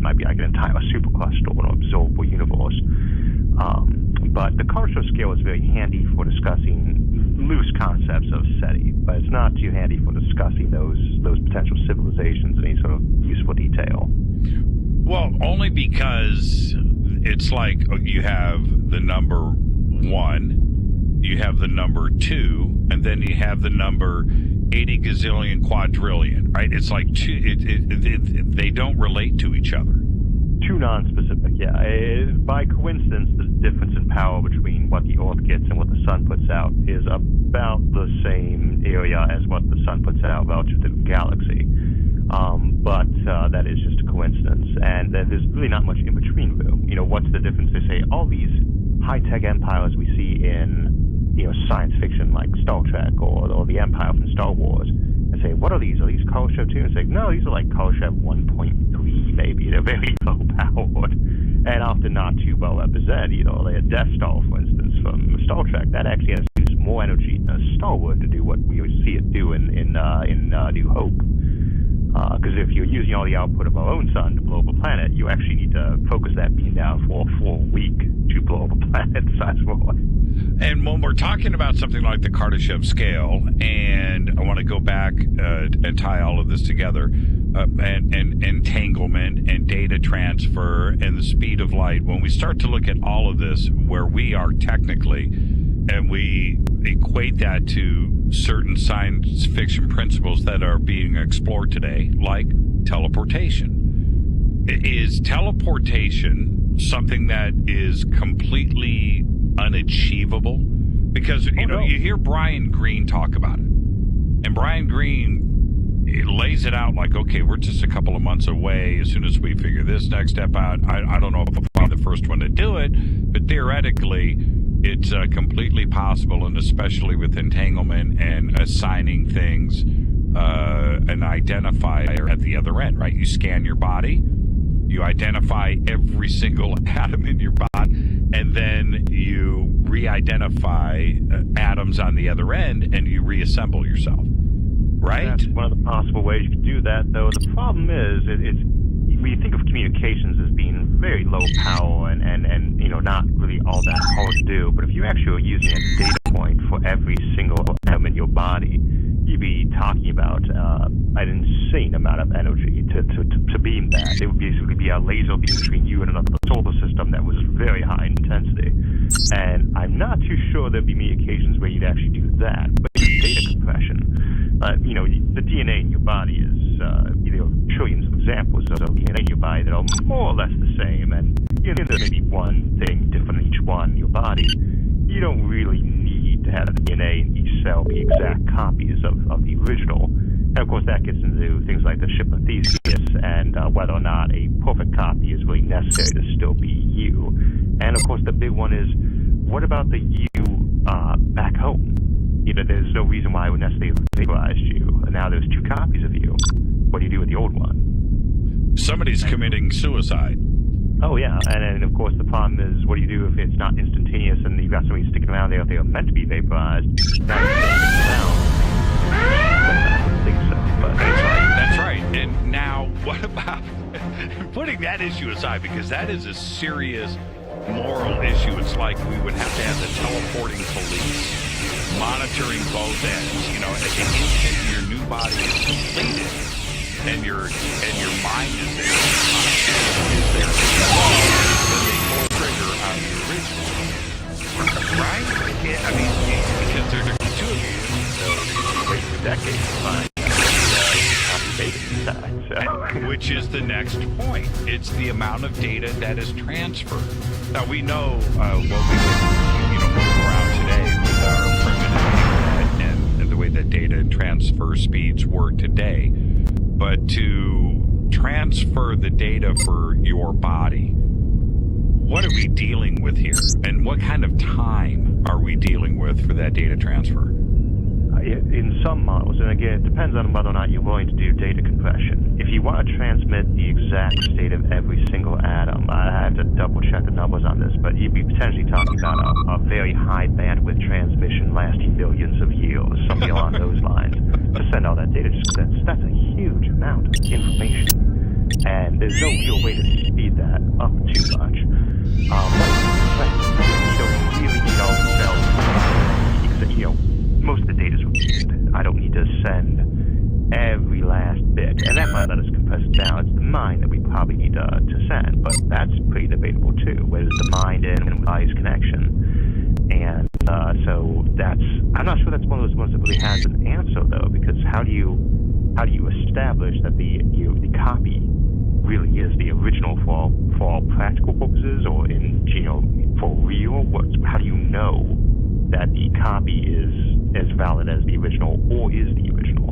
might be like an entire supercluster or an observable universe. But the Kardashev scale is very handy for discussing loose concepts of SETI, but it's not too handy for discussing those potential civilizations in any sort of useful detail. Well, only because it's like you have the number 1, you have the number 2, and then you have the number 80 gazillion quadrillion, right? It's like they don't relate to each other. Too non-specific, yeah. By coincidence, the difference in power between what the Earth gets and what the Sun puts out is about the same area as what the Sun puts out relative to the galaxy. But that is just a coincidence, and there's really not much in between room. What's the difference? They say all these high-tech empires we see in science fiction like Star Trek or the Empire from Star Wars, and say, what are these? Are these Kardashev 2? And say, no, these are like Kardashev 1.3 maybe. They're very low powered and often not too well represented. Like a Death Star, for instance, from Star Trek, that actually has used more energy than a Star would to do what we see it do in New Hope. Because if you're using all the output of our own sun to blow up a planet, you actually need to focus that beam down for a week to blow up a planet the size of Earth. And when we're talking about something like the Kardashev scale, and I want to go back and tie all of this together, and entanglement and data transfer and the speed of light, when we start to look at all of this, where we are technically, and we equate that to certain science fiction principles that are being explored today, like teleportation. Is teleportation something that is completely unachievable? Because, you hear Brian Greene talk about it. And Brian Greene lays it out like, okay, we're just a couple of months away. As soon as we figure this next step out, I don't know if I'll be the first one to do it, but theoretically, it's completely possible, and especially with entanglement and assigning things an identifier at the other end, right? You scan your body, you identify every single atom in your body, and then you re-identify atoms on the other end, and you reassemble yourself, right? That's one of the possible ways you could do that, though. The problem is, it's when you think of communications as being very low power and not really all that hard to do, but if you actually are using a data point for every single atom in your body, you'd be talking about an insane amount of energy to beam that. It would basically be a laser beam between you and another solar system that was very high in intensity. And I'm not too sure there'd be many occasions where you'd actually do that. But data compression, the DNA in your body is trillions of examples of DNA in your body that are more or less the same, and there's maybe one thing different in each one in your body. You don't really need to have the DNA in each cell be exact copies of the original. And of course, that gets into things like the ship of Theseus and whether or not a perfect copy is really necessary to still be you. And of course, the big one is, what about the you back home? There's no reason why I would necessarily vaporize you. And now there's 2 copies of you. What do you do with the old one? Somebody's committing suicide. Oh, yeah. And of course, the problem is, what do you do if it's not instantaneous and you've got somebody sticking around there if they are meant to be vaporized? Now you're sticking around. I don't think so. But That's right. And now, what about putting that issue aside? Because that is a serious moral issue. It's like we would have to have the teleporting police monitoring both ends. At the instant your new body is completed and your mind is there, then they pull trigger on the original. Right? Yeah, because there's the 2 of you. So wait for decades to find which is the next point. It's the amount of data that is transferred. Now we know what we move around today with our primitive internet and the way that data and transfer speeds work today. But to transfer the data for your body, what are we dealing with here? And what kind of time are we dealing with for that data transfer? In some models, and again, it depends on whether or not you're willing to do data compression. If you want to transmit the exact state of every single atom, I have to double check the numbers on this, but you'd be potentially talking about a very high bandwidth transmission lasting billions of years, something along those lines, to send all that data. Just that's a huge amount of information. And there's no real way to speed that up too much. But you don't really need all the cells, because, most of the data is repeated. I don't need to send every last bit, and that might let us compress it down. It's the mine that we probably need to send, but that's pretty debatable too. Where does the mine end and where is connection? And so I'm not sure that's one of those ones that really has an answer though, because how do you establish that the copy really is the original for all practical purposes, or for real? How do you know that the copy is as valid as the original, or is the original?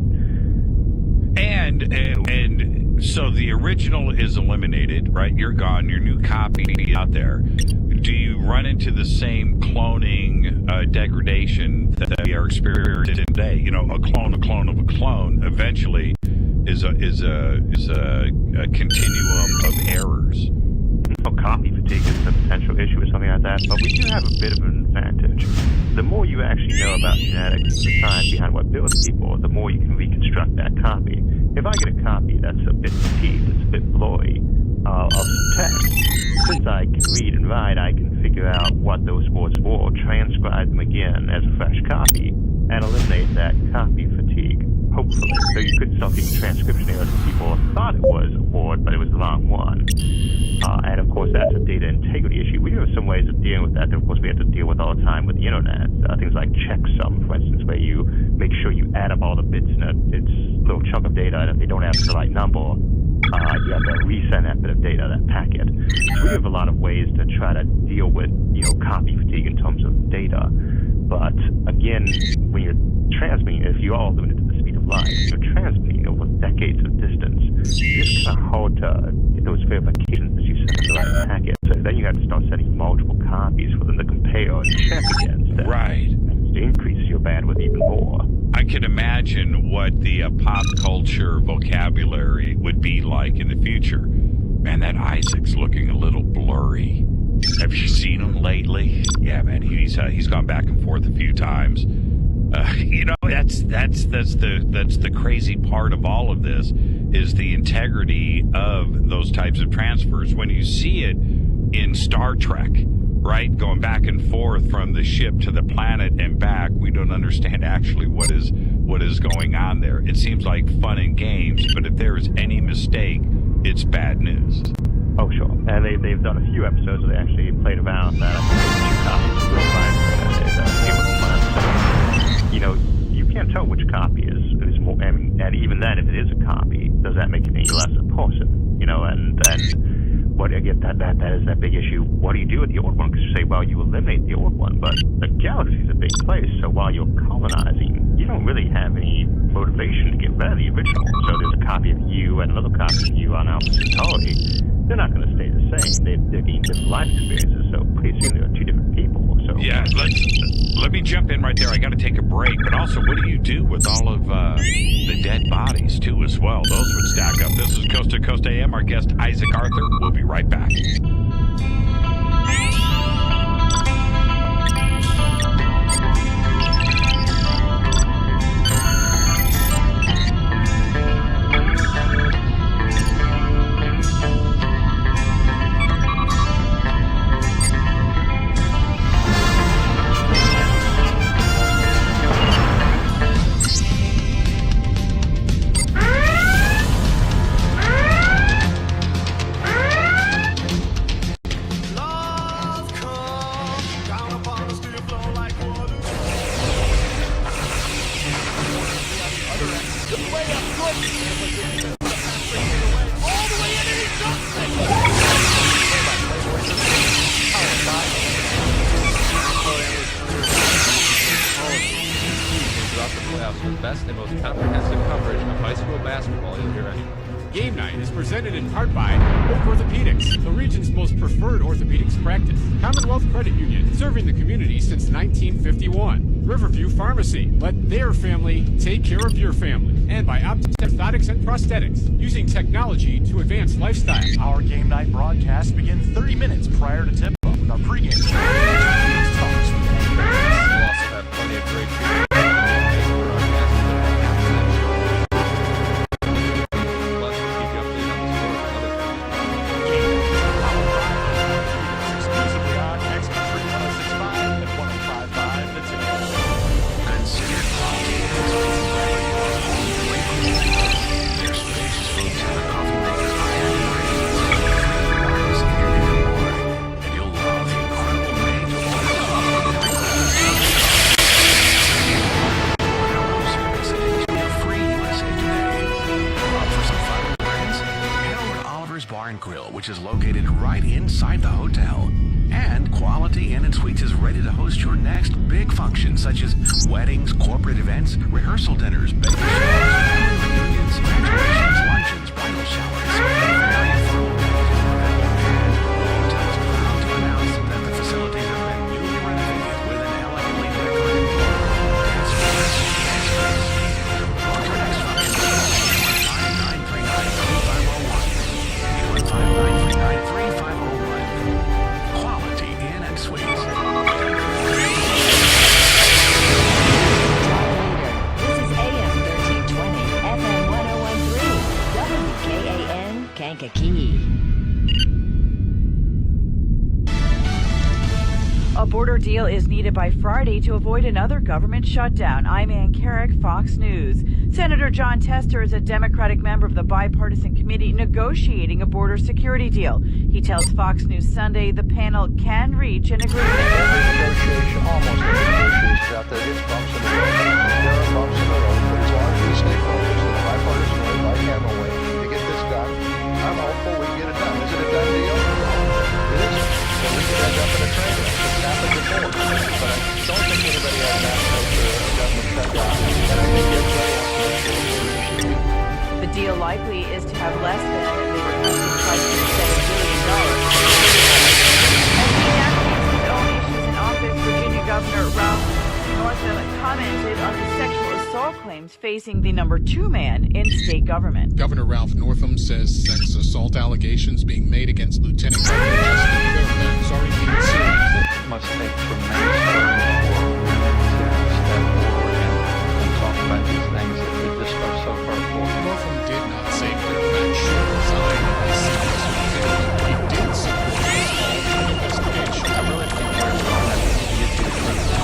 And so the original is eliminated, right? You're gone. Your new copy is out there. Do you run into the same cloning degradation that we are experiencing today? A clone of a clone eventually is a continuum of errors. Copy fatigue is a potential issue or something like that, but we do have a bit of an advantage. The more you actually know about genetics and the science behind what builds people, the more you can reconstruct that copy. If I get a copy that's a bit fatigued, it's a bit blurry of some text, since I can read and write, I can figure out what those words were, transcribe them again as a fresh copy, and eliminate that copy fatigue, hopefully. So you could start getting transcription errors that people thought it was a word, but it was the wrong one. And of course, that's a data integrity issue. We have some ways of dealing with that. Of course, we have to deal with all the time with the internet. Things like checksum, for instance, where you make sure you add up all the bits in a little chunk of data, and if they don't have the right number, you have to resend that bit of data, that packet. We have a lot of ways to try to deal with, copy fatigue in terms of data. But again, when you're transmitting, if you are limited to the speed of light, you're transmitting over decades of distance. It's kind of hard to get those verifications as you send the right packet. So then you have to start sending multiple copies for them to compare and check against. Right. And to increase your bandwidth even more. I can imagine what the pop culture vocabulary would be like in the future. Man, that Isaac's looking a little blurry. Have you seen him lately? Yeah, man, he's gone back and forth a few times. That's the crazy part of all of this, is the integrity of those types of transfers. When you see it in Star Trek, right, going back and forth from the ship to the planet and back, we don't understand actually what is going on there. It seems like fun and games, but if there is any mistake, it's bad news. Oh, sure. And they've done a few episodes where they actually played around that. You can't tell which copy is more. And even then, if it is a copy, does that make it any less a person? And what again? That is that big issue. What do you do with the old one? Because you say, well, you eliminate the old one, but the galaxy is a big place. So while you're colonizing, you don't really have any motivation to get rid of the original. So there's a copy of you and another copy of you on Alpha Centauri. They're not going to stay the same. They're getting different life experiences. So pretty soon there are two different people. So yeah, let me jump in right there. I got to take a break, but also, what do you do with all of the dead bodies too, as well? Those would stack up. This is Coast to Coast AM. Our guest Isaac Arthur. We'll be right back. Best and most comprehensive coverage of high school basketball you'll hear anywhere. Game Night is presented in part by Oak Orthopedics, the region's most preferred orthopedics practice. Commonwealth Credit Union, serving the community since 1951. Riverview Pharmacy, let their family take care of your family. And by Optics Orthotics and Prosthetics, using technology to advance lifestyle. Our Game Night broadcast begins 30 minutes prior to tip-off with our pregame show. We'll also have plenty of great food. Plus, we'll keep you updated on the score and other Farmers Bar and Grill, which is located right inside the hotel. And Quality Inn and Suites is ready to host your next big function, such as weddings, corporate events, rehearsal dinners, baby showers, family reunions, graduations, luncheons, bridal showers. Very affordable and the hotel is proud to announce that the facilities have been newly renovated with an elegantly decorated floor, dance floors, and space. Book your next function. 5939-3501. 5939-3501. Quality Inn and Suites. This is AM 1320, FM 1013, WKAN, Kankakee. A border deal is needed by Friday to avoid another government shutdown. I'm Ann Carrick, Fox News. Senator John Tester is a Democratic member of the bipartisan committee negotiating a border security deal. He tells Fox News Sunday the panel can reach an agreement. Every negotiation, almost every negotiation out there gets bumps in the road. There are bumps in the road, but as long as we stay focused in a bipartisan way, bicameral way, to get this done, I'm hopeful we can get it done. Is it a done deal? It isn't. So we could end up in a train wreck. It's happened before. But I don't think anybody has an appetite for a government shutdown. And I think everybody has to make sure we're The deal likely is to have less than the requested $5.7 billion. As he navigates his own issues in office, Virginia Governor Ralph Northam commented on the sexual assault claims facing the number 2 man in state government. Governor Ralph Northam says sex assault allegations being made against Lieutenant Governor Justin Fairfax are indeed serious. must take tremendous courage for women to step forward and talk about these things that we just are so hurtful. Northam did not say Fairfax should resign in his seat as lieutenant, but he did support his call for an investigation. I really think there's one that we need to get to the truth.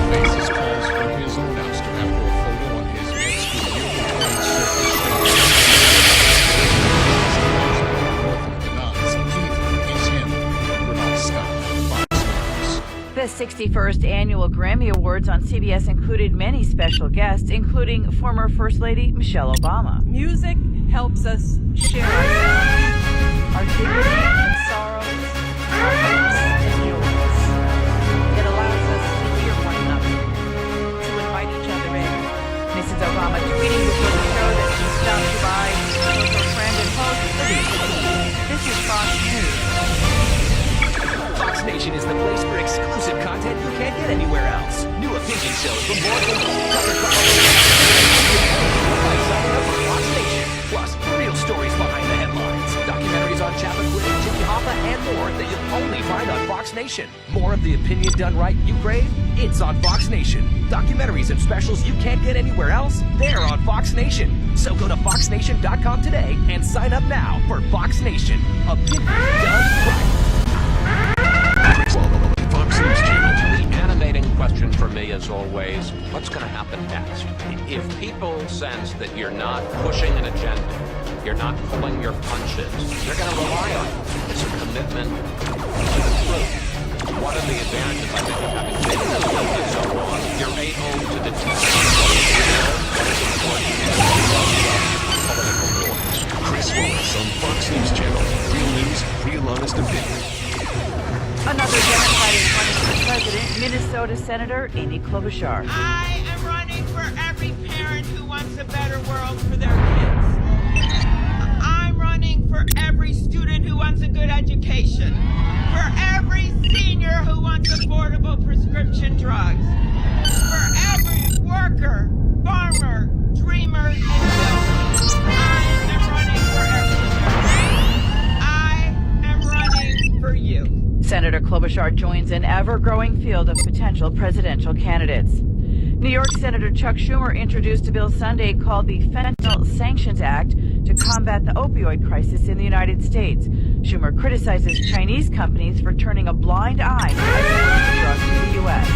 Faces calls for his own ouster after a photo on his med school union page surfaced showing Northam denies neither is him. Bernard Scott, Fox News. The 61st Annual Grammy Awards on CBS included many special guests, including former First Lady Michelle Obama. Music helps us share our dignity and sorrows, our hopes and joys. It allows us to hear one another, to invite each other in. Mrs. Obama tweeting before the show that she stopped by with her friend and host, Lisa Key. This is Fox News. Fox Nation is the place for exclusive content you can't get anywhere else. New opinion shows from Morgan, Tucker Carlson, by signing up for Fox Nation. Plus, real stories behind the headlines, documentaries on Chappaquiddick, Jimmy Hoffa, and more that you'll only find on Fox Nation. More of the opinion done right you crave? It's on Fox Nation. Documentaries and specials you can't get anywhere else? They're on Fox Nation. So go to foxnation.com today and sign up now for Fox Nation. Opinion done right. Fox News Channel. The animating question for me is always, what's going to happen next? If people sense that you're not pushing an agenda, you're not pulling your punches, they're going to rely on you. It's a commitment to the truth. One of the advantages, I think, of having been in this business so long, you're able to detect what is important political wars. Chris Wallace on Fox News Channel. Real news, real honest opinion. Another Democratic running for president, Minnesota Senator Amy Klobuchar. I am running for every parent who wants a better world for their kids. I'm running for every student who wants a good education. For every senior who wants affordable prescription drugs. For every worker, farmer, dreamer, and builder. I am running for everyone. I am running for you. Senator Klobuchar joins an ever-growing field of potential presidential candidates. New York Senator Chuck Schumer introduced a bill Sunday called the Fentanyl Sanctions Act to combat the opioid crisis in the United States. Schumer criticizes Chinese companies for turning a blind eye to exporting the drug to the U.S.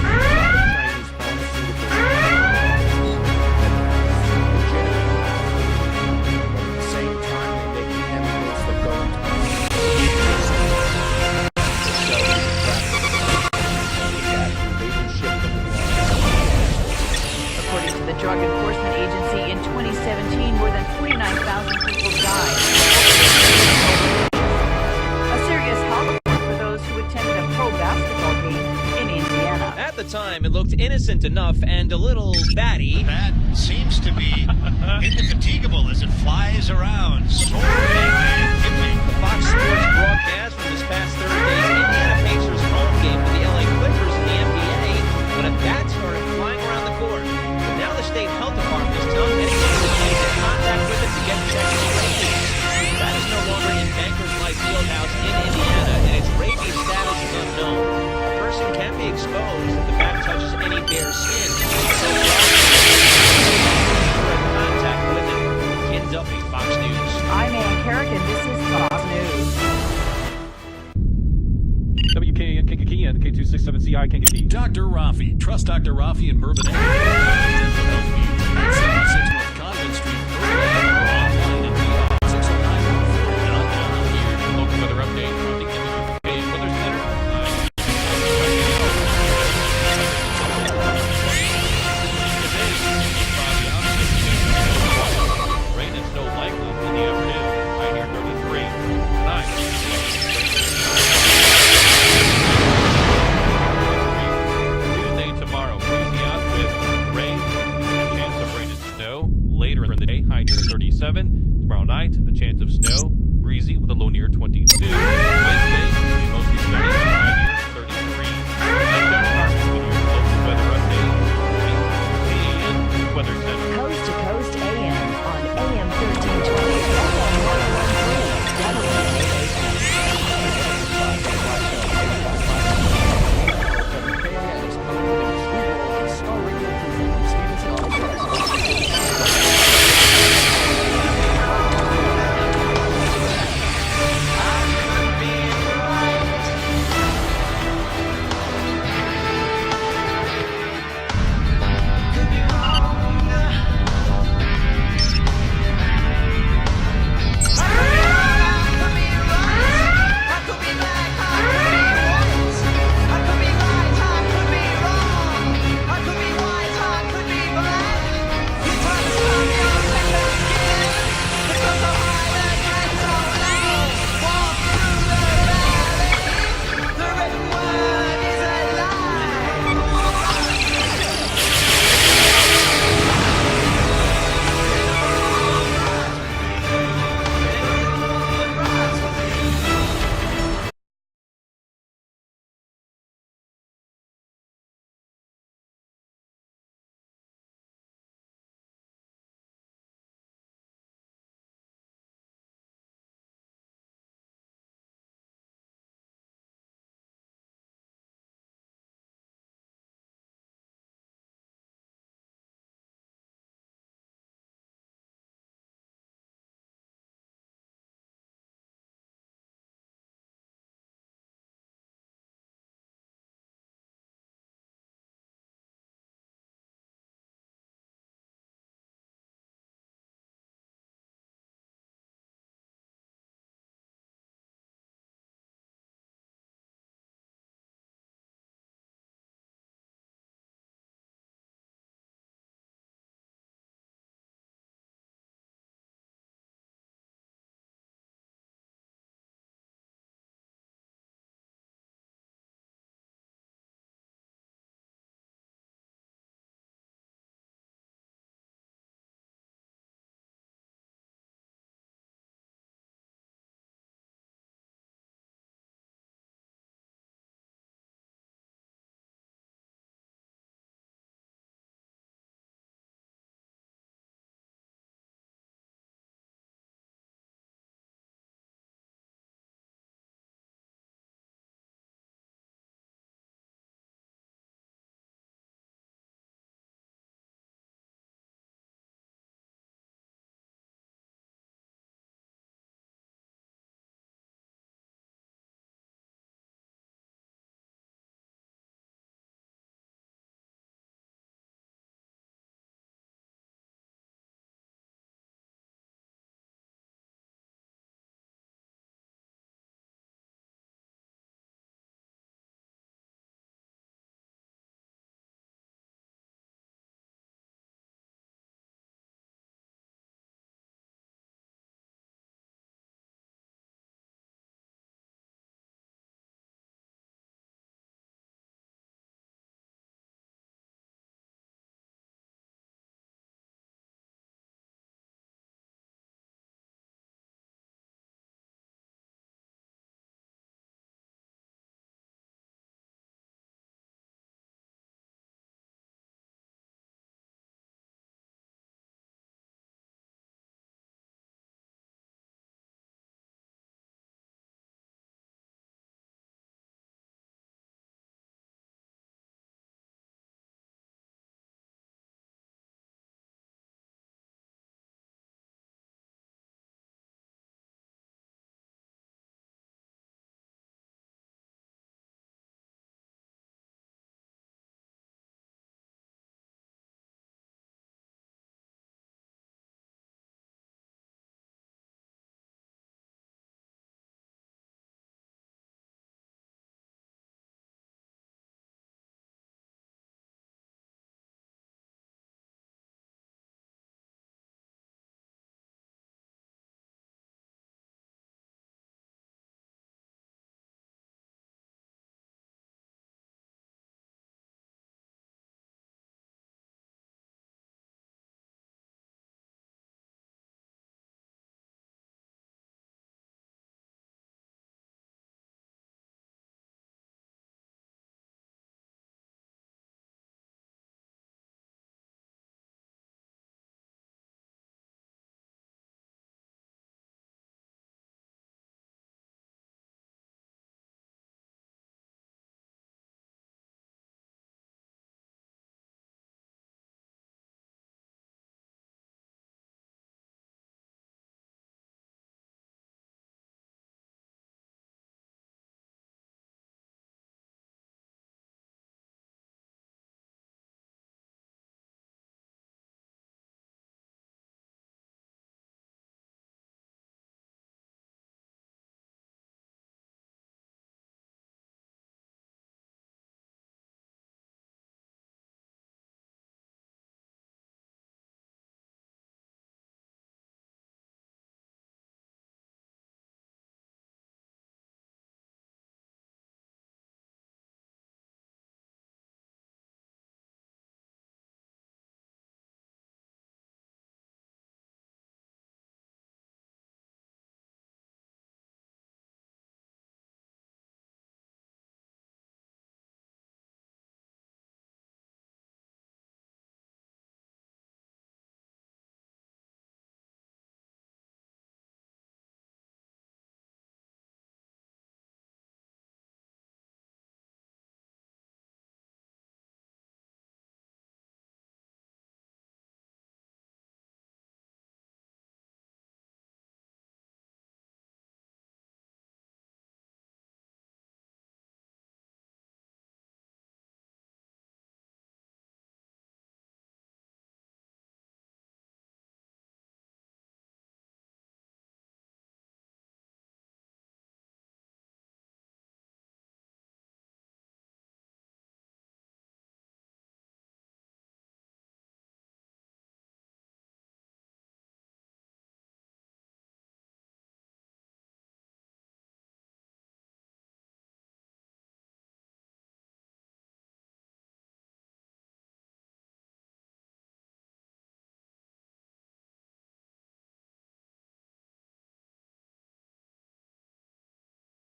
According to the Drug Enforcement Agency, in 2017, more than 49,000 people died. time, it looked innocent enough and a little batty. That seems to be indefatigable as it flies around, soaring and dipping. The Fox Sports broadcast from this past Thursday's Indiana Pacers home game with the LA Clippers in the NBA when a bat started flying around the court. But now the state health department is telling anyone who made contact with it to get checked for rabies. That is no longer in Bankers Life Fieldhouse in Indiana, and its rabies status is unknown. A person can be exposed if the bat touches any bare skin. So contact with it. Ken Duffy, Fox News. I'm Ann Carrick, and this is Fox News. WKAN Kankakee and K267CI Kankakee. Dr. Rafi. Trust Dr. Rafi in Bourbon. 76 North Convent Street, Bourbon. Or online at beyond609.com. Your local weather update from the KMUK Weather Center. Rain and snow likely in the afternoon. Right here, 33. Tonight. Tuesday, tomorrow, breezy out with rain, a chance of rain and snow. Later in the day, high near 37. Tomorrow night, a chance of snow, breezy with a low near 22. Wednesday, mostly sunny, high near 33. And John Carpenter with your local weather update. KAN Weather Center. Coast to Coast AM on AM 1320. Be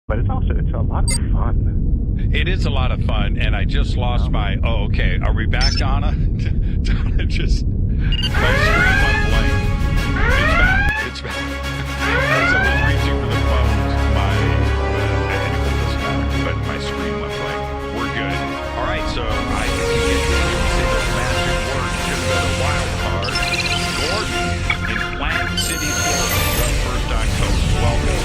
but it's a lot of fun. It is a lot of fun, and I just lost my. Oh, okay. Are we back, Donna? Donna just my screen went blank. It's back. It's back. As I was reaching for the phones, but my screen went blank. We're good. All right, so I think you get to say those magic words. Just a wild card. Gordon in Plant City, Florida. You're up first on Coast. Welcome.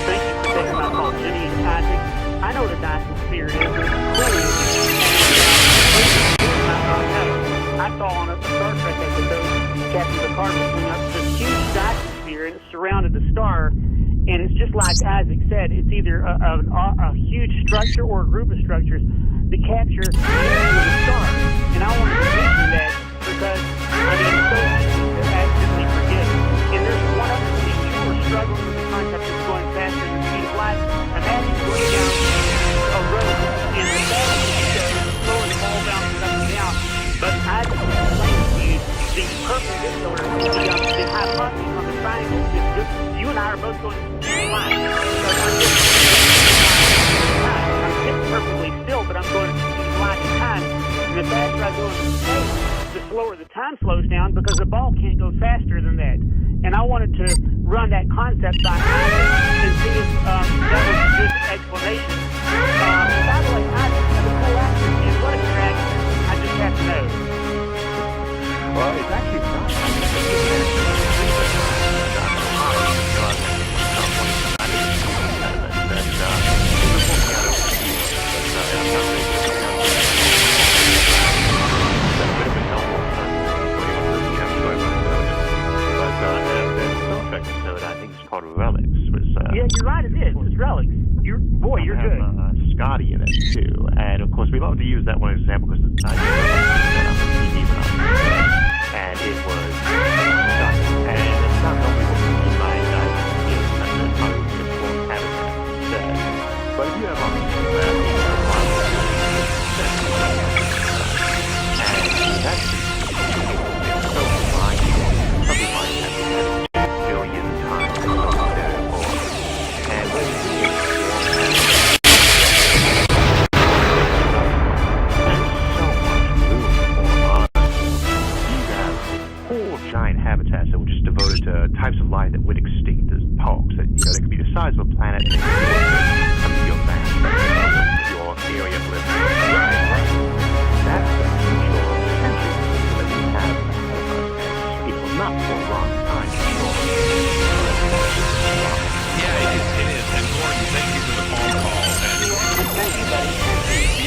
Thank you for taking my call, Jimmy and Isaac. I know the Dyson Sphere is cool. I saw on a Star Trek episode, Captain Picard was putting up this huge Dyson Sphere and it surrounded the star. And it's just like Isaac said, it's either a huge structure or a group of structures to capture the energy of the star. And I wanted to mention that because, I mean, so easy to accidentally forget. And there's one other thing, you were struggling with the concept of going faster than the speed of light. Imagine going down a road and the slowing the ball bounces up and down. But I just explained to you the perpendicular, the hypotenuse on the triangle is just, you and I are both going to the line. I'm sitting perfectly still, but I'm going to the line in time. And the faster I go in the space, the slower the time slows down because the ball can't go faster than that. And I wanted to run that concept by Isaac and see if that was a good explanation. By the way, Isaac has a cool accent, and what is your accent? I just have to know. Well, it's actually not. Episode, I think it's called Relics. Yeah, you're right, it is. It's Relics. You're good. Scotty in it, too. And, of course, we love to use that one example because it's not and it was Scotty. And it's not normally what we mean by probably typical habitat. But if you have on and that's so mind-blowing. Probably might have habitats that were just devoted to types of life that went extinct as parks. That they could be the size of a planet and your mass, your area of living. Right. That's the future potential that we have ahead of us. And, not for a long time. Yeah, it is. And Gordon, thank you for the phone call. Thank you, buddy.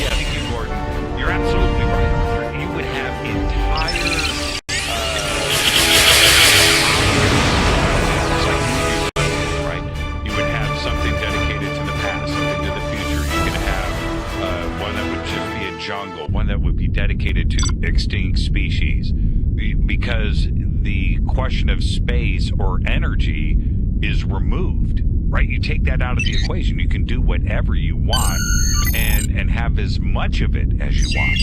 Yeah, thank you, Gordon. You're absolutely right, Arthur. You would have entire jungle, one that would be dedicated to extinct species, because the question of space or energy is removed, right? You take that out of the equation, you can do whatever you want and have as much of it as you want.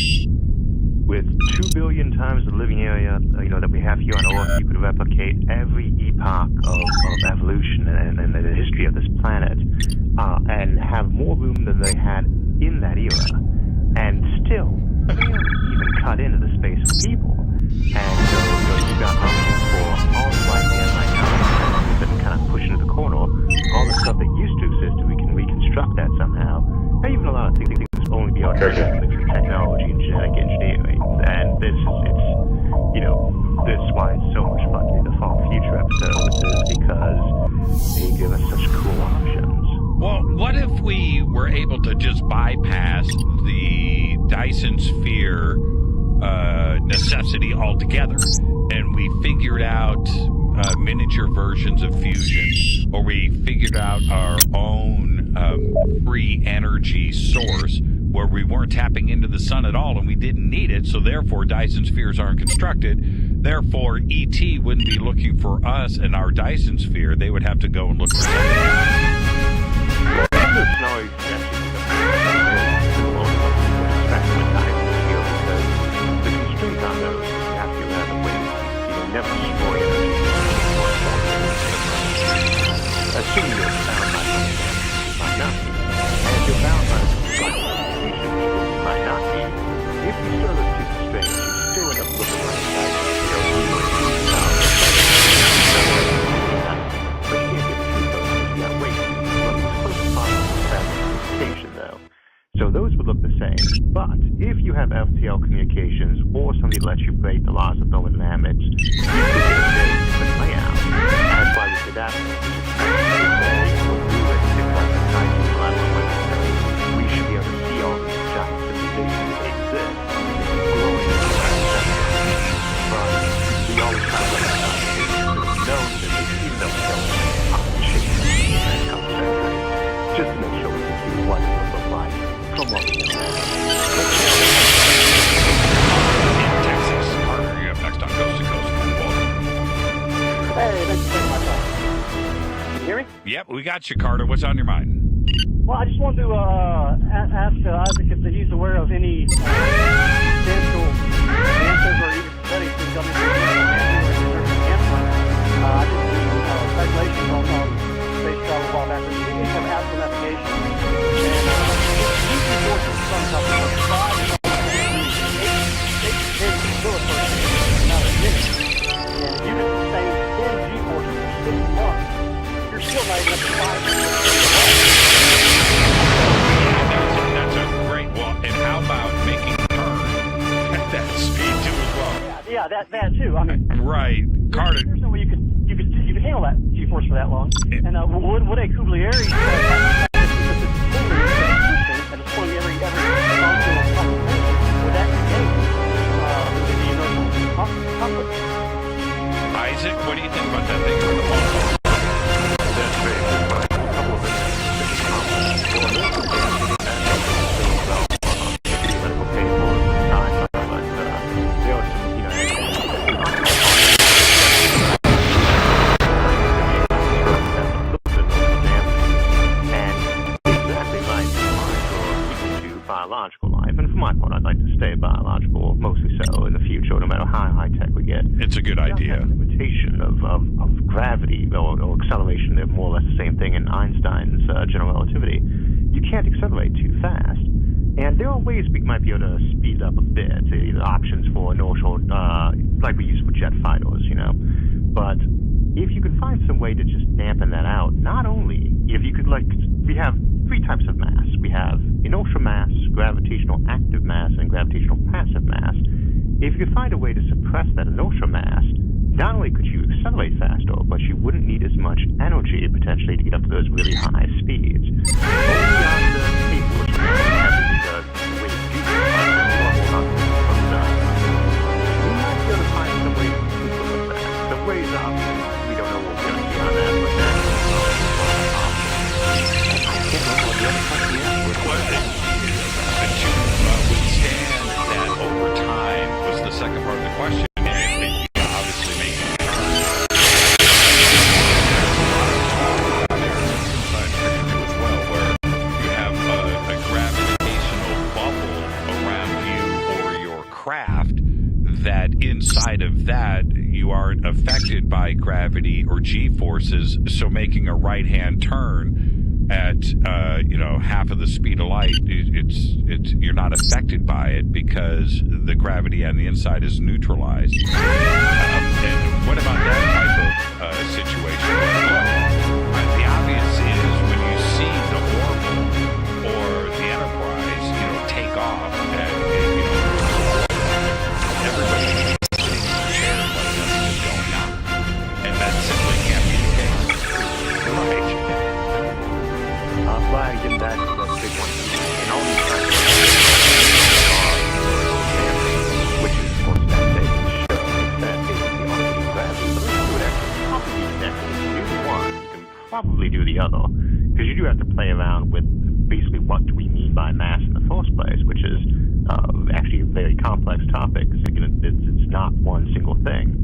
With 2 billion times the living area, that we have here on Earth, you could replicate every epoch of evolution and the history of this planet, and have more room than they had in that era. And still, even cut into the space of people. And you've got options for all life and life now. But kind of push into the corner. All the stuff that used to exist, we can reconstruct that somehow. And even a lot of things only beyond technology and genetic engineering. And this is why it's so much fun to do the Fall Future episodes, is because they give us such cool options. Well, what if we were able to just bypass the Dyson Sphere necessity altogether, and we figured out miniature versions of fusion, or we figured out our own free energy source where we weren't tapping into the sun at all and we didn't need it, so therefore Dyson Spheres aren't constructed. Therefore, E.T. wouldn't be looking for us and our Dyson Sphere. They would have to go and look for something else. Assuming you're found by But if you have FTL communications or somebody lets you break the laws of thermodynamics, you could get a very different layout. That's why we did that. We should be able to see all these giant civilizations that exist, growing in the but we always try to let know that they see themselves just to make sure we can see what it would look like from what we know. In Texas, Carter, you're up next on Coast to Coast. Hey, thanks for taking my call. Can you hear me? Yep, we got you, Carter. What's on your mind? Well, I just wanted to ask Isaac if he's aware of any substantial advances or even studies being done in the I did some calculations on space travel a while back. There's even some astral navigation. And these forces of some company like 5 8 kilometers about a minute. And if you just sustain 10 G-forces for 6 months, you're still not even up to 5. That's a great well. And how about making a turn at that speed too as well? Yeah, that too. I mean, right, Carter. There's no way you could handle that G-force for that long. And would a Kubler-Ross and it's pulling every molecule would that negate the inertial conflict? Isaac, what do you think about that thing on the phone? That's very good. A couple of biological life, and for my part, I'd like to stay biological, mostly so in the future, no matter how high tech we get. It's a good idea. The limitation of gravity or acceleration, they're more or less the same thing in Einstein's general relativity. You can't accelerate too fast, and there are ways we might be able to speed it up a bit. The options for inertial, like we use for jet fighters, But if you could find some way to just dampen that out, not only if you could we have 3 types of mass. We have inertial mass, gravitational active mass, and gravitational passive mass. If you could find a way to suppress that inertial mass, not only could you accelerate faster, but you wouldn't need as much energy potentially to get up to those really high speeds. Only on the table, which we have the way to do this, we might be able to find some way to influence that. The ways up, we don't know what we're going to see on that, but that's But you withstand that over time was the second part of the question. And obviously making a turn. As well, where you have a gravitational bubble around you or your craft that inside of that you aren't affected by gravity or G-forces, so making a right-hand turn at half of the speed of light, you're not affected by it because the gravity on the inside is neutralized. And what about that type of situation? The obvious is when you see the Orville or the Enterprise, take off, and everybody shares what nothing is going on, and that simply can't be the case. Right. Flag and that big one. And all these factors which is, of course, that they show that basically orbiting gravity. So you would actually probably connect. If you do one, you can probably do the other. Because you do have to play around with basically what do we mean by mass in the first place, which is actually a very complex topic. It's not one single thing.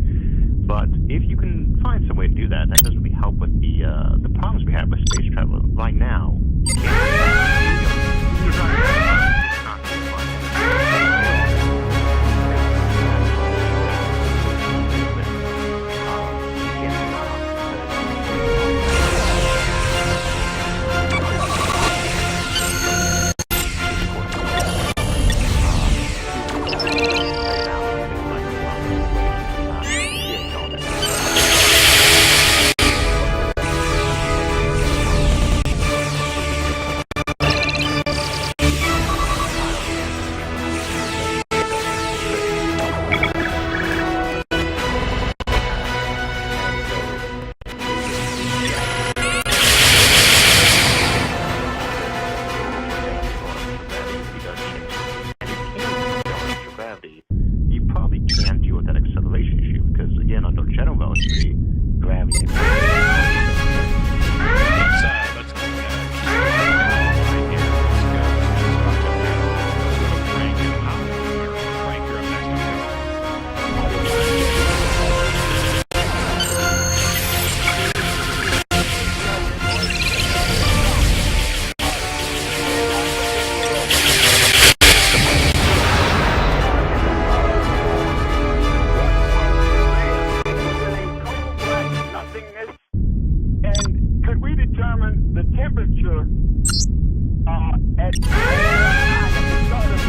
But if you can find some way to do that, that does really help with the problems we have with space travel right now. You At the start of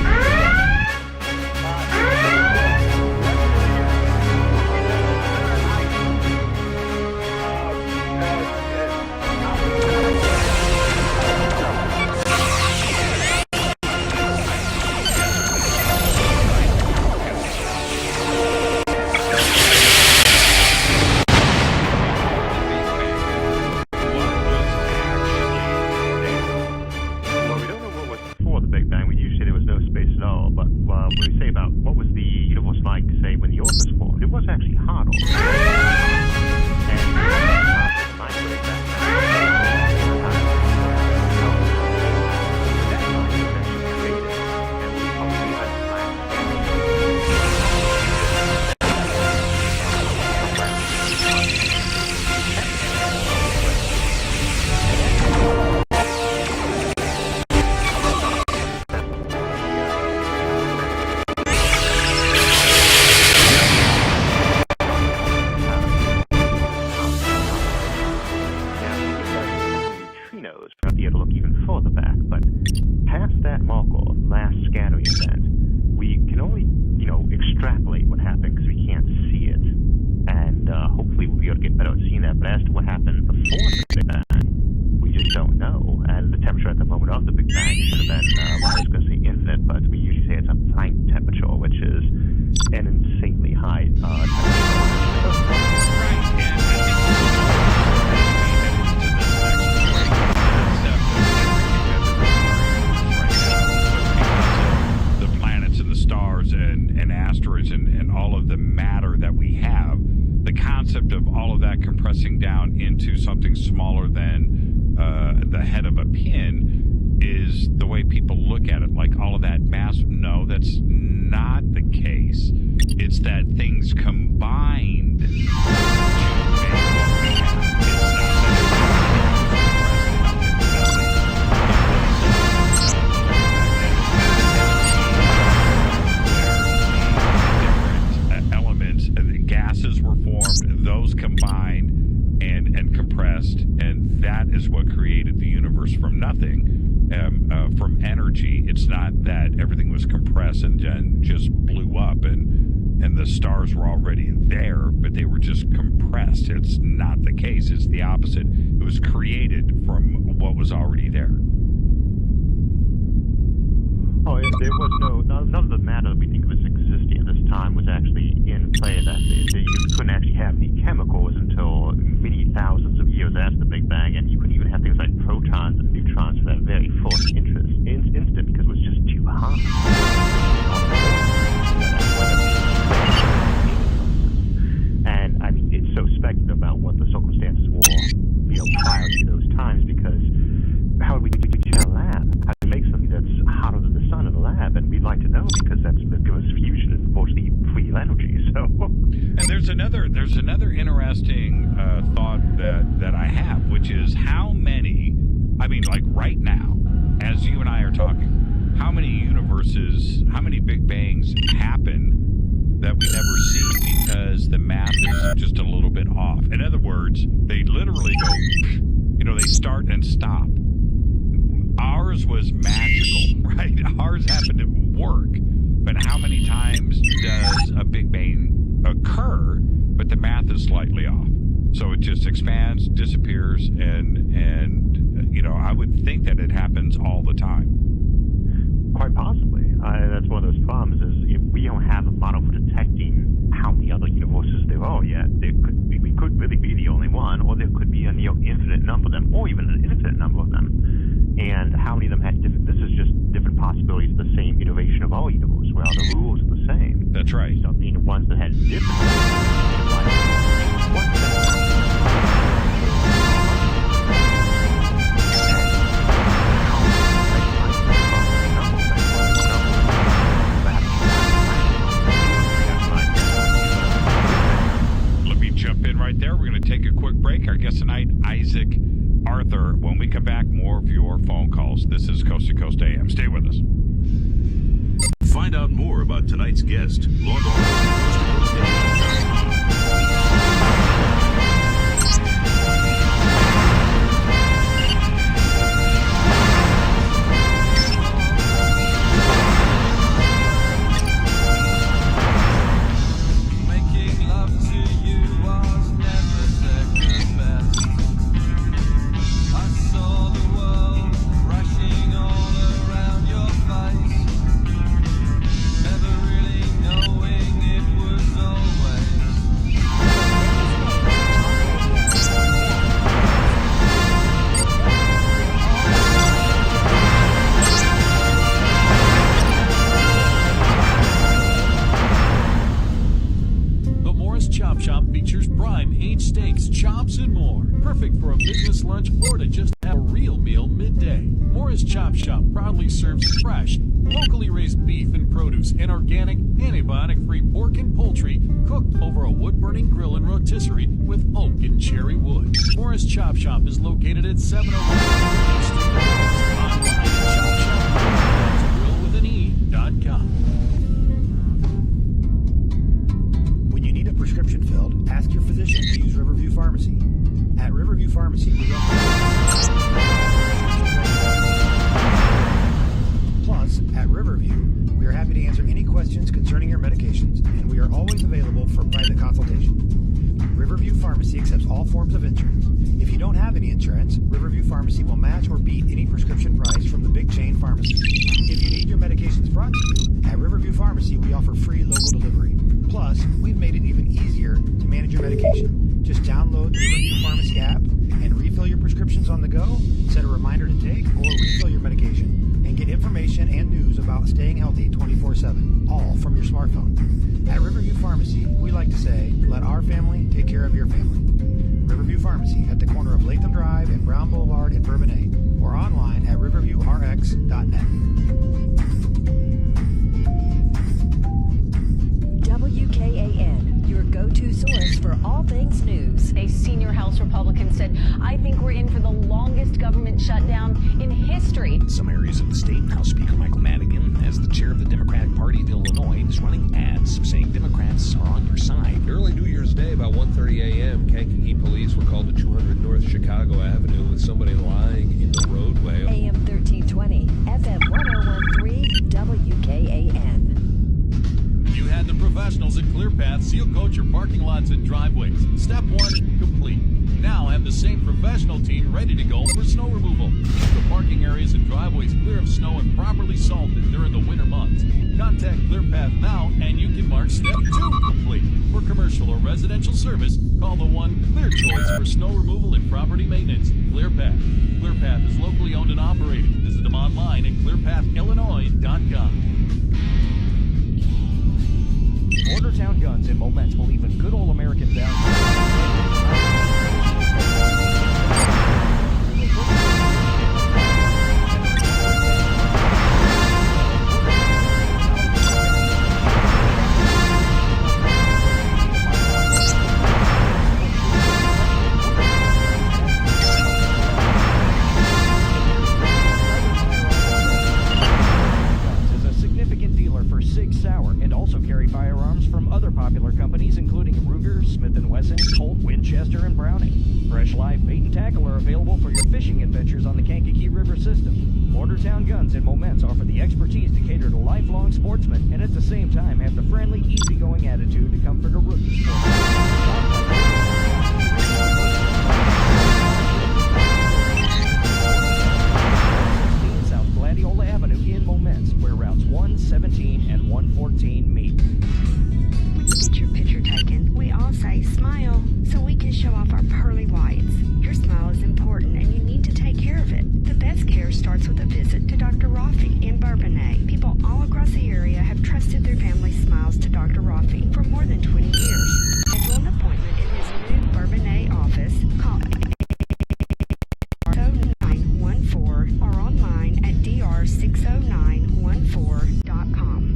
Chop Shop proudly serves fresh, locally raised beef and produce and organic, antibiotic-free pork and poultry cooked over a wood-burning grill and rotisserie with oak and cherry wood. Morris Chop Shop is located at 701 Street. Online at chopshop.com. When you need a prescription filled, ask your physician to use Riverview Pharmacy. At Riverview Pharmacy, we Plus, at Riverview, we are happy to answer any questions concerning your medications, and we are always available for private consultation. Riverview Pharmacy accepts all forms of insurance. If you don't have any insurance, Riverview Pharmacy will match or beat any prescription price from the big chain pharmacy. If you need your medications brought to you, at Riverview Pharmacy, we offer free local delivery. Plus, we've made it even easier to manage your medication. Just download the Riverview Pharmacy app and refill your prescriptions on the go, set a reminder to take or refill your medication, and get information and news about staying healthy 24/7, all from your smartphone. At Riverview Pharmacy, we like to say, let our family take care of your family. Riverview Pharmacy at the corner of Latham Drive and Brown Boulevard in Bourbonnais, or online at riverviewrx.net. WKAN, your go-to source for all things news. A senior House Republican said, "I think we're in for the longest government shutdown in history." In some areas of the state, House Speaker Michael Madigan, as the chair of the Democratic Party of Illinois, is running ads saying Democrats are on your side. Early New Year's Day, about 1:30 a.m., Kankakee police were called to 200 North Chicago Avenue with somebody lying in the roadway. AM 1320, FM 1013, WKAN. You had the professionals at ClearPath seal coat your parking lots and driveways. Step 1 complete. Now have the same professional team ready to go for snow removal. Keep the parking areas and driveways clear of snow and properly salted during the winter months. Contact ClearPath now and you can mark Step 2 complete. For commercial or residential service, call the one clear choice for snow removal and property maintenance. ClearPath. ClearPath is locally owned and operated. Visit them online at clearpathillinois.com. Bordertown Guns in Moments believe in good old American values. Sig Sauer and also carry firearms from other popular companies including Ruger, Smith & Wesson, Colt, Winchester, and Browning. Fresh live bait and tackle are available for your fishing adventures on the Kankakee River system. Bordertown Guns and Moments offer the expertise to cater to lifelong sportsmen and at the same time have the friendly, easygoing attitude to comfort a rookie sportsman. South Gladiola Avenue in Moments, where routes 1, 17, and 114 meet. When you get your picture taken, we all say smile so we can show off our pearly whites. Your smile is important and you need to take care of it. The best care starts with a visit to Dr. Rafi in Bourbonnais. People all across the area have trusted their family smiles to Dr. Rafi for more than 20 years. Schedule an appointment in his new Bourbonnais office. Call 0914 or online at dr60914.com.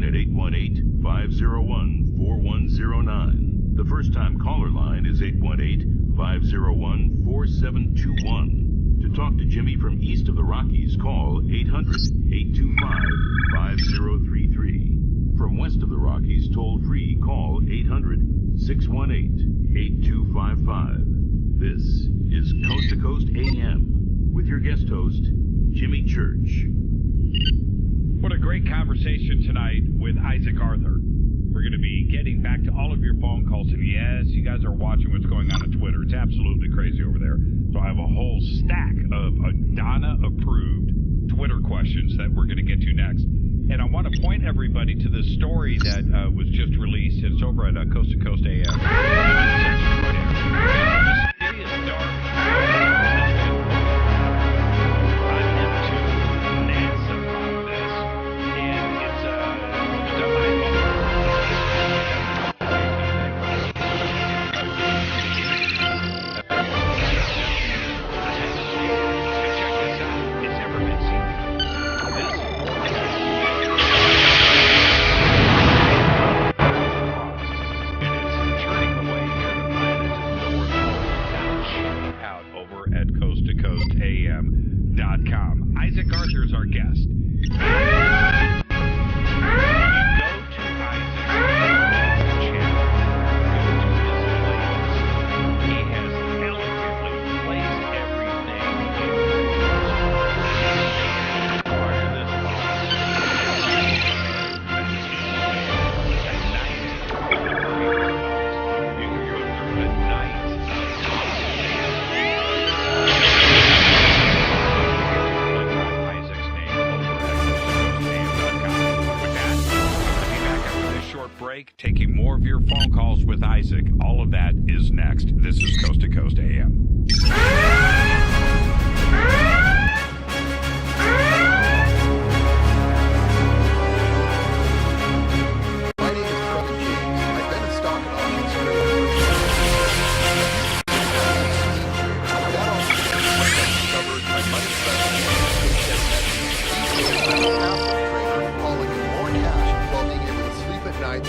at 818-501-4109. The first-time caller line is 818-501-4721. To talk to Jimmy from east of the Rockies, call 800-825-5033. From west of the Rockies, toll-free, call 800-618-8255. This is Coast to Coast AM with your guest host, Jimmy Church. What a great conversation tonight with Isaac Arthur. We're going to be getting back to all of your phone calls. And yes, you guys are watching what's going on Twitter. It's absolutely crazy over there. So I have a whole stack of Donna-approved Twitter questions that we're going to get to next. And I want to point everybody to this story that was just released. It's over at Coast to Coast AM. It is dark. Isaac Arthur is our guest. Taking more of your phone calls with Isaac. All of that is next. This is Coast to Coast AM. My name is Kevin James. I've been in stock and options trading for my money hauling in more cash while being able to sleep at night.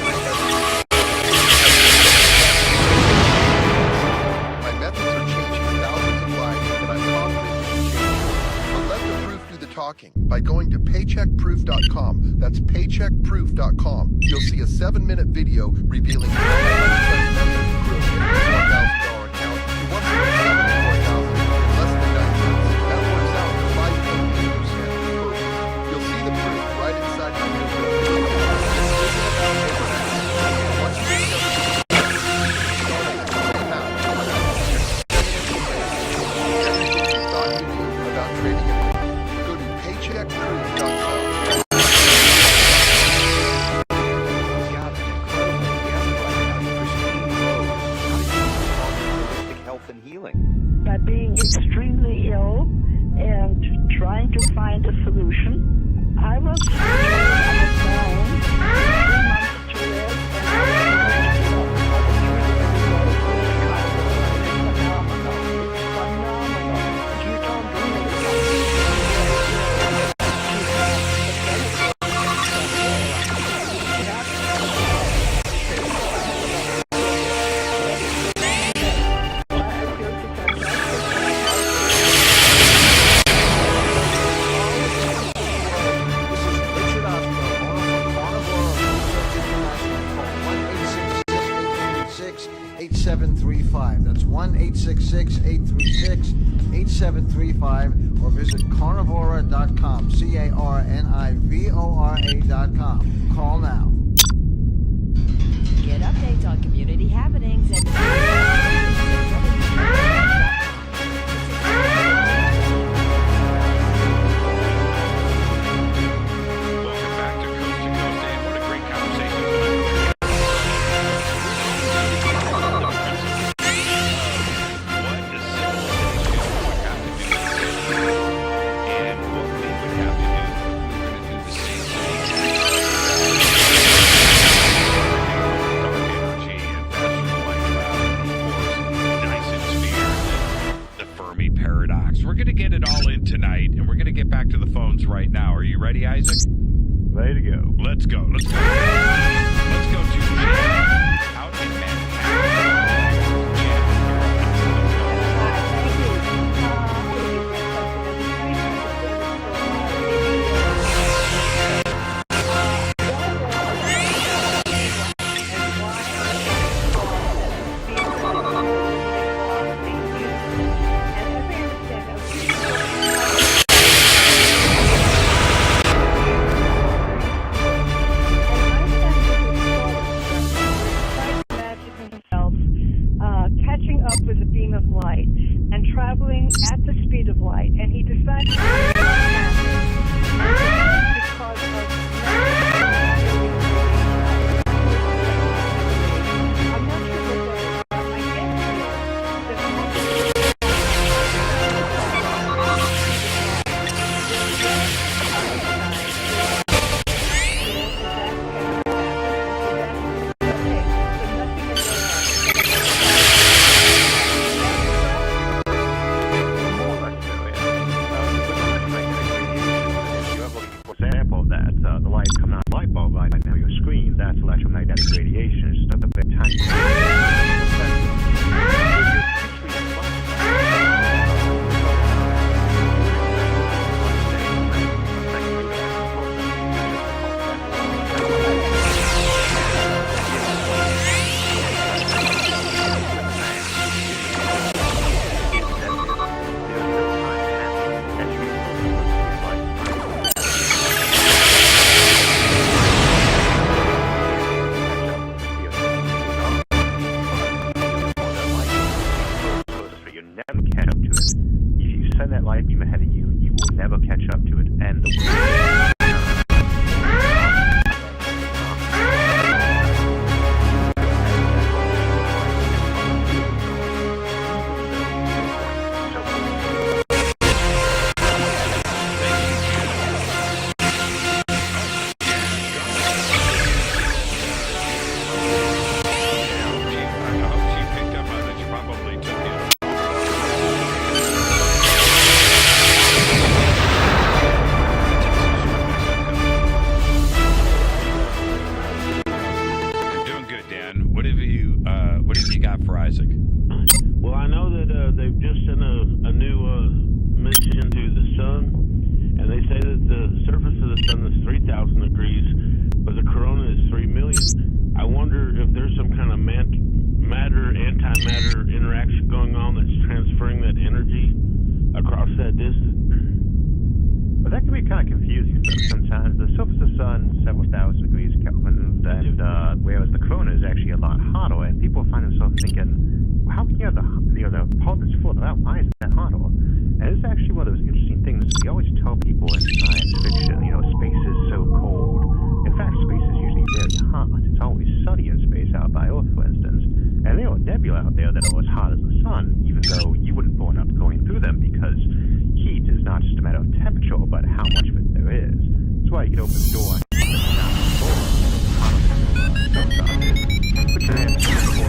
My methods are changing thousands of lives, and I'm confident they can change. But let the proof do the talking by going to paycheckproof.com. That's paycheckproof.com. You'll see a 7-minute video revealing how my money methods grew from a $4,000 account to $174,000 in less than 9 months. That works out to 5.8% per week. You'll see the proof right inside my video. By being extremely ill and trying to find a solution, I was on the phone 3 months to live, That's 1-866-836-8735 or visit carnivora.com, carnivora.com. Call now. Get updates on community happenings and We're going to get it all in tonight, and we're going to get back to the phones right now. Are you ready, Isaac? Ready to go. Let's go. Let's go. Let's go to Jan out in Manhattan. catching up with a beam of light and traveling at the speed of light, and he decided to because I'm not sure what that the light coming out of the light bulb right now your screen, that's electromagnetic radiation. It's just a bit tiny. Never catch up to it. If you send that light beam ahead of you, you will never catch up to it. And what have you got for Isaac? Well, I know that they've just sent a new mission to the sun, and they say that the surface of the sun is 3,000 degrees, but the corona is 3 million. I wonder if there's some kind of matter, antimatter interaction going on that's transferring that energy across that distance. But that can be kind of confusing sometimes. The surface of the sun is several thousand degrees Kelvin, and whereas the corona is actually a lot hotter, and people find themselves thinking, well, how can you have the part that's full of that? Why is that hotter? And it's actually one of those interesting things. We always tell people in science fiction, space is so cold. In fact, space is usually very hot. It's always sunny in space out by Earth, for instance. And there are nebula out there that are as hot as the sun, even though you wouldn't burn up going through them, because heat is not just a matter of temperature, but how much of it there is. That's why you can open the door and put your hand in the door.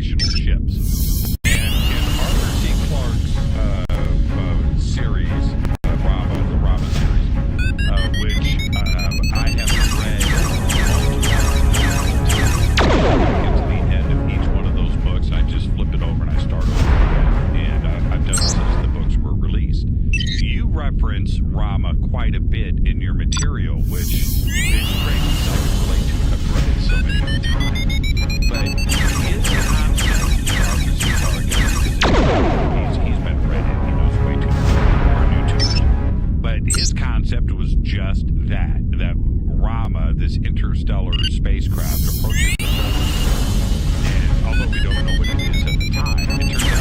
operational ships. And in Arthur C. Clarke's series, the Rama series, which I have read get to the end of each one of those books. I just flip it over and I start over again. And I've done this since the books were released. You reference Rama quite a bit in your material, which is great because I can relate to it. I've read it so many times. But his concept, Arthur C. Clarke, he's been read it, he knows way too much, or new to it. But his concept was just that Rama, this interstellar spacecraft, approaches the solar system. And although we don't know what it is at the time, it turns out to be a ship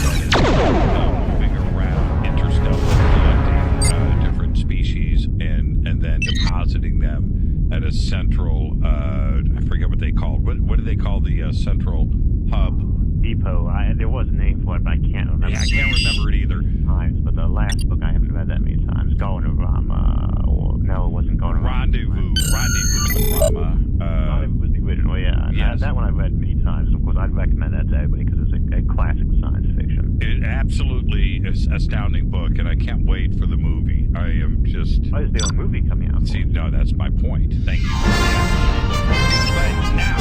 that is moving around interstellar, collecting different species and then depositing them at a central, I forget what they called. What do they call the central hub? Depot. There was a name for it, but I can't remember. Yeah, I can't remember it either. Times, but the last book I haven't read that many times. Going to Rama, or no, it wasn't Going to Rama. Rendezvous with Rama. Rendezvous was the original, yeah. Yes. That one I've read many times. Of course, I'd recommend that to everybody because it's a classic science fiction. It absolutely astounding book, and I can't wait for the movie. I am just. Oh, is there a movie coming out? See, no, that's my point. Thank you. But now.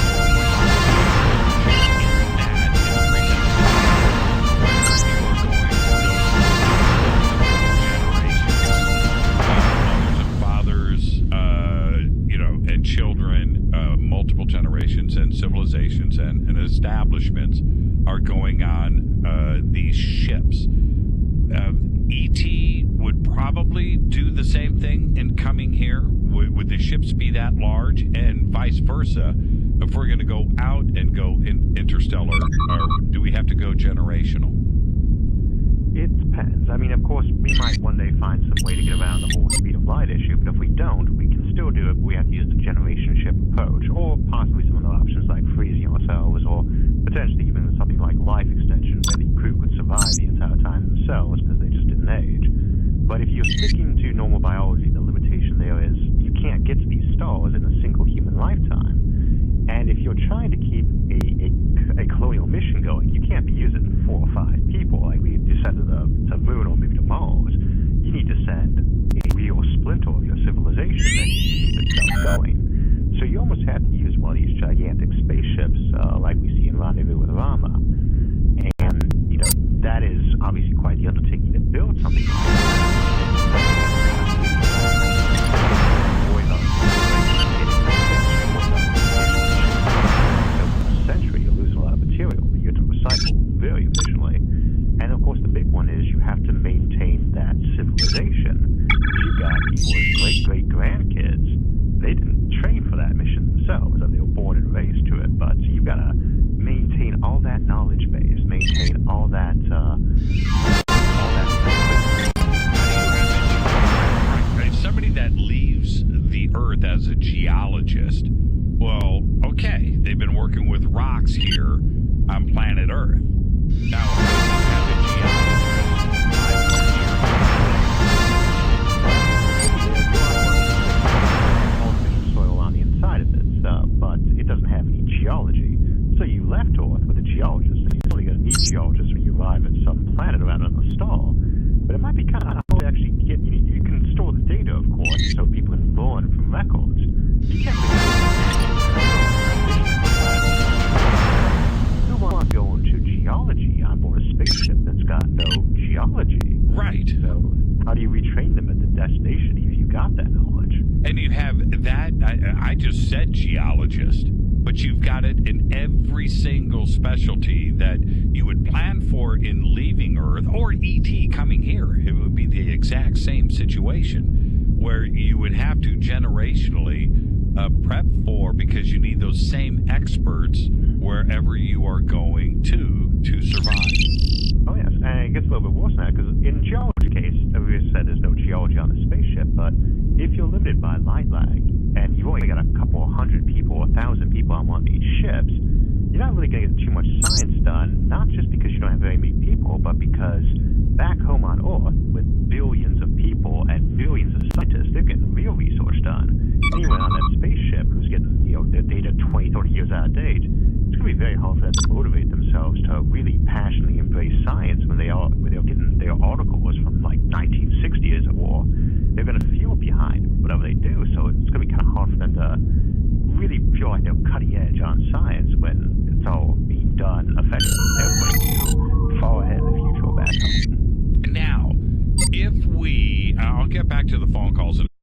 And children, multiple generations and civilizations and establishments are going on these ships. E.T. would probably do the same thing in coming here. Would the ships be that large? And vice versa, if we're going to go out and go interstellar, do we have to go generational? It depends. I mean, of course, we might one day find some way to get around the whole speed of light issue, but if we don't, we can still do it. We have to use the generation ship approach, or possibly some other options like freezing ourselves, or potentially even something like life extension, where the crew could survive the entire time themselves because they just didn't age. But if you're sticking to normal biology, the limitation there is you can't get to these stars in a single human lifetime. And if you're trying to keep a colonial mission going, you can't be using 4 or 5 people like we send to the moon or maybe to Mars. You need to send a real splinter of your civilization that keeps itself going. So you almost have to use one of these gigantic spaceships like we see in Rendezvous with Rama. And, that is obviously quite the undertaking to build something like that. Century, you're losing a lot of material, but you have to recycle very efficiently. And of course, the big one is you have to maintain that civilization. You've got people with great-grandkids. They didn't train for that mission themselves. They were born and raised to it. But you've got to maintain all that knowledge base, maintain all that. Somebody that leaves the Earth as a geologist. Well, okay, they've been working with rocks here on planet Earth. Now, as a geologist, soil on the inside of it, but it doesn't have any geology. So you left Earth with a geologist, and you're only going to need geologists when you arrive at some planet around another star. But it might be kind of hard to actually get. You can store the data, of course, so people can learn from records. You can't really. Who wants to go into geology on board a spaceship that's got no geology? Right. So how do you retrain them at the destination if you got that knowledge? And you have that. I just said geologist, but you've got it in every single specialty that you would plan for in leaving Earth or ET coming here. It would be the exact same situation where you would have to generationally prep for, because you need those same experts wherever you are going to survive. Oh yes, and it gets a little bit worse now, because in geology case, as we said, there's no geology on the spaceship, but if you're limited by light lag, and you've only got a couple of 100 people, 1,000 people on one of these ships, you're not really going to get too much science done, not just because you don't have very many people, but because back home on Earth, with billions of people and millions of scientists, they're getting real research done. Anyone on that spaceship who's getting, their data 20, 30 years out of date, science when it's all